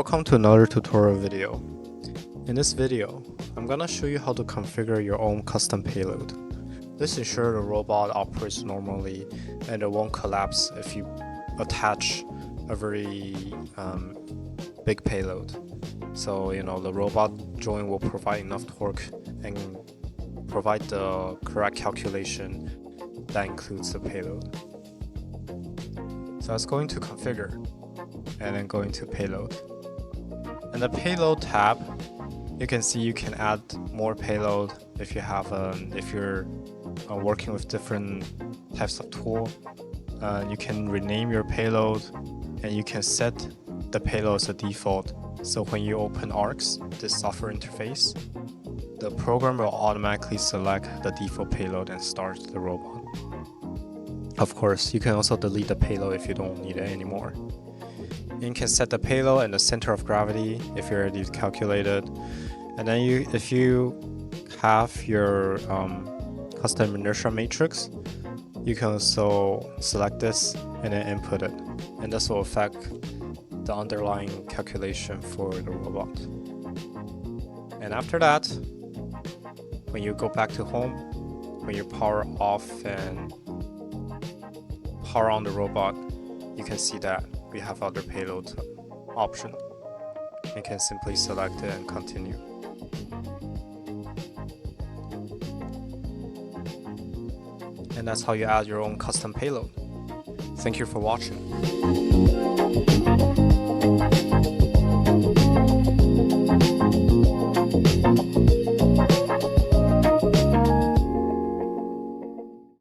Welcome to another tutorial video. In this video, I'm gonna show you how to configure your own custom payload. This ensures the robot operates normally and it won't collapse if you attach a very big payload. So the robot joint will provide enough torque and provide the correct calculation that includes the payload. So let's go into configure and then go into payload. In the payload tab, you can see you can add more payload if you're working with different types of tool. You can rename your payload and you can set the payload as a default. So when you open ARCS, this software interface, the program will automatically select the default payload and start the robot. Of course, you can also delete the payload if you don't need it anymore. You can set the payload and the center of gravity if you already calculated. And then if you have your custom inertia matrix, you can also select this and then input it. And this will affect the underlying calculation for the robot. And after that, when you go back to home, when you power off and power on the robot, you can see that we have other payload option. You can simply select it and continue. And that's how you add your own custom payload. Thank you for watching.